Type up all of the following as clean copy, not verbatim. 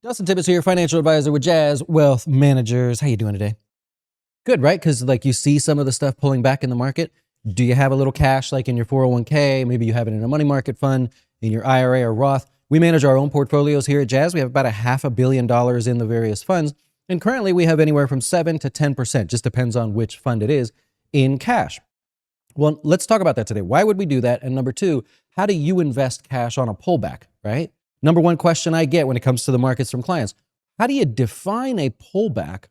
Dustin Tibbetts here, financial advisor with Jazz Wealth Managers. How you doing today? Good, right? Because like you see some of the stuff pulling back in the market. Do you have a little cash like in your 401k? Maybe you have it in a money market fund, in your IRA or Roth. We manage our own portfolios here at Jazz. We have about $500 million in the various funds. And currently we have anywhere from 7 to 10%, just depends on which fund it is, in cash. Well, let's talk about that today. Why would we do that? And number two, how do you invest cash on a pullback, right? Number one question I get when it comes to the markets from clients, how do you define a pullback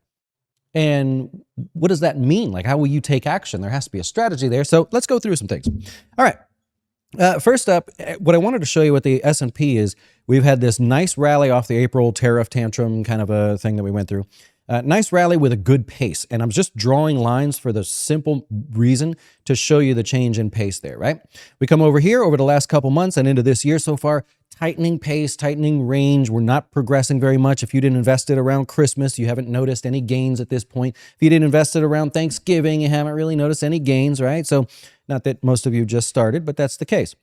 and what does that mean? Like, how will you take action? There has to be a strategy there. So let's go through some things. All right. First up, what I wanted to show you with the S&P is we've had this nice rally off the April tariff tantrum kind of a thing that we went through. Nice rally with a good pace. And I'm just drawing lines for the simple reason to show you the change in pace there, right? We come over here over the last couple months and into this year so far, tightening pace, tightening range. We're not progressing very much. If you didn't invest it around Christmas, you haven't noticed any gains at this point. If you didn't invest it around Thanksgiving, you haven't really noticed any gains, right? So not that most of you just started, but that's the case.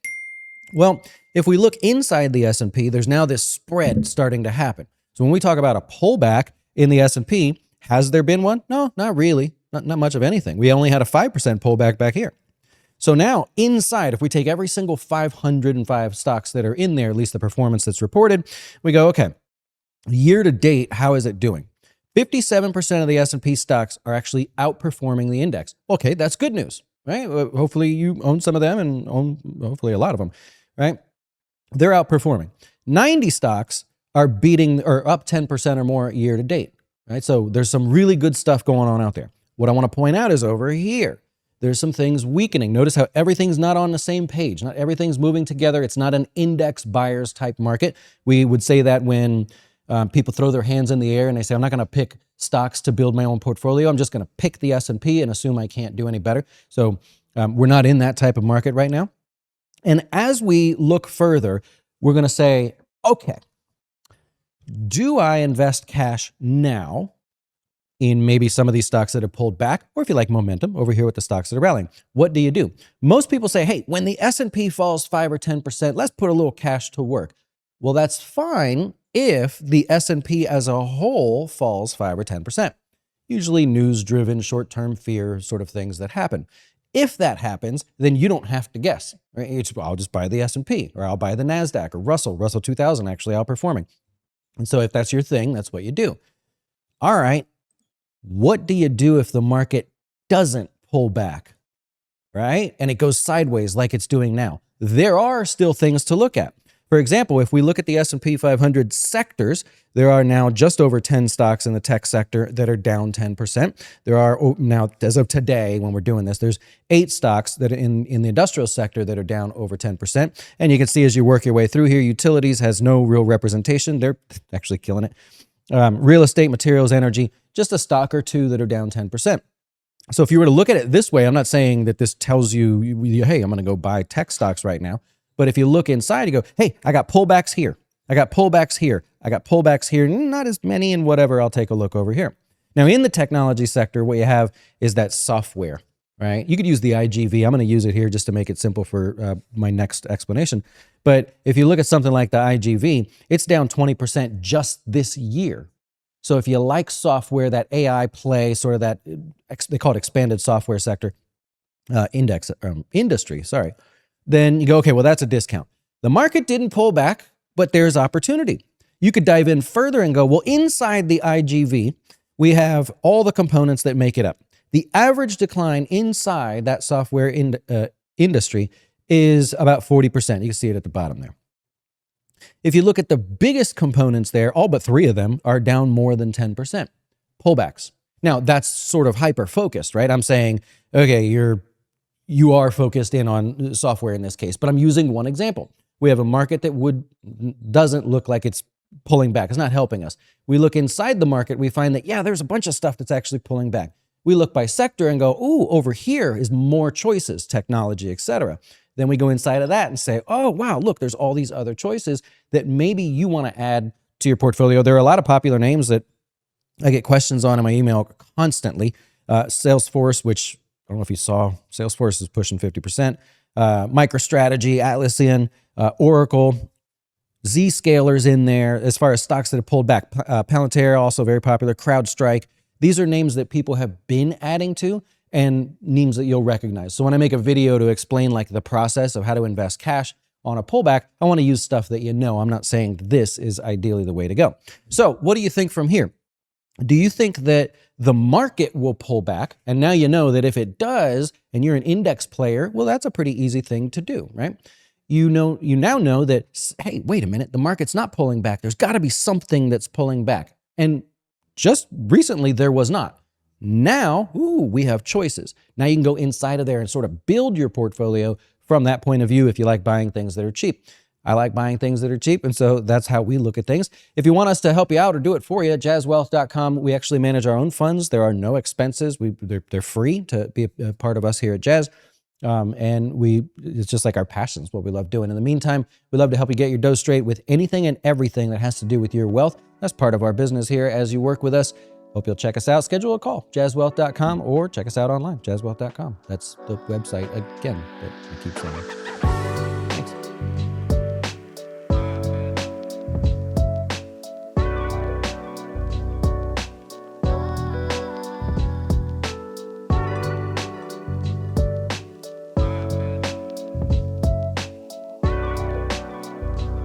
Well, if we look inside the S&P, there's now this spread starting to happen. So when we talk about a pullback in the S&P, has there been one? No, not really. Not much of anything. We only had a 5% pullback back here. So now inside, if we take every single 505 stocks that are in there, at least the performance that's reported, we go, okay, year to date, how is it doing? 57% of the S&P stocks are actually outperforming the index. Okay, that's good news, right? Hopefully you own some of them and own hopefully a lot of them, right? They're outperforming. 90 stocks are beating or up 10% or more year to date, right? So there's some really good stuff going on out there. What I want to point out is over here, there's some things weakening. Notice how everything's not on the same page. Not everything's moving together. It's not an index buyers type market. We would say that when people throw their hands in the air and they say, I'm not going to pick stocks to build my own portfolio. I'm just going to pick the S&P and assume I can't do any better. So we're not in that type of market right now. And as we look further, we're going to say, okay, do I invest cash now in maybe some of these stocks that have pulled back, or if you like momentum, over here with the stocks that are rallying? What do you do? Most people say, hey, when the S&P falls 5 or 10%, let's put a little cash to work. Well, that's fine if the S&P as a whole falls 5 or 10%. Usually news-driven, short-term fear sort of things that happen. If that happens, then you don't have to guess. Right? I'll just buy the S&P, or I'll buy the NASDAQ, or Russell 2000 actually outperforming. And so if that's your thing, that's what you do. All right. What do you do if the market doesn't pull back, right? And it goes sideways like it's doing now? There are still things to look at. For example, if we look at the S&P 500 sectors, there are now just over 10 stocks in the tech sector that are down 10%. There are now, as of today, when we're doing this, there's 8 stocks that are in the industrial sector that are down over 10%. And you can see as you work your way through here, utilities has no real representation. They're actually killing it. Real estate, materials, energy, just a stock or two that are down 10%. So if you were to look at it this way, I'm not saying that this tells you, hey, I'm going to go buy tech stocks right now. But if you look inside, you go, hey, I got pullbacks here. I got pullbacks here. I got pullbacks here. Not as many and whatever. I'll take a look over here. Now, in the technology sector, what you have is that software, right? You could use the IGV. I'm going to use it here just to make it simple for my next explanation. But if you look at something like the IGV, it's down 20% just this year. So if you like software, that AI play, sort of that, they call it expanded software sector industry, then you go, okay, well, that's a discount. The market didn't pull back, but there's opportunity. You could dive in further and go, well, inside the IGV, we have all the components that make it up. The average decline inside that software industry is about 40%. You can see it at the bottom there. If you look at the biggest components there, all but 3 of them are down more than 10%. Pullbacks. Now, that's sort of hyper-focused, right? I'm saying, okay, you are focused in on software in this case, but I'm using one example. We have a market that doesn't look like it's pulling back. It's not helping us. We look inside the market, we find that, yeah, there's a bunch of stuff that's actually pulling back. We look by sector and go, ooh, over here is more choices, technology, et cetera. Then we go inside of that and say, oh, wow, look, there's all these other choices that maybe you want to add to your portfolio. There are a lot of popular names that I get questions on in my email constantly. Salesforce, which I don't know if you saw, Salesforce is pushing 50%. MicroStrategy, Atlassian, Oracle, Zscaler's in there. As far as stocks that have pulled back, Palantir, also very popular, CrowdStrike. These are names that people have been adding to and names that you'll recognize. So when I make a video to explain like the process of how to invest cash on a pullback, I want to use stuff that you know. I'm not saying this is ideally the way to go. So what do you think from here? Do you think that the market will pull back? And now you know that if it does, and you're an index player, well, that's a pretty easy thing to do, right? You now know that, hey, wait a minute, the market's not pulling back. There's got to be something that's pulling back. And just recently, there was not. Now, we have choices. Now you can go inside of there and sort of build your portfolio from that point of view if you like buying things that are cheap. I like buying things that are cheap, and so that's how we look at things. If you want us to help you out or do it for you, jazzwealth.com, we actually manage our own funds. There are no expenses. They're free to be a part of us here at Jazz. It's just like our passion. It's what we love doing. In the meantime, we love to help you get your dough straight with anything and everything that has to do with your wealth. That's part of our business here as you work with us. Hope you'll check us out. Schedule a call, jazzwealth.com, or check us out online, jazzwealth.com. That's the website, again, that I keep saying.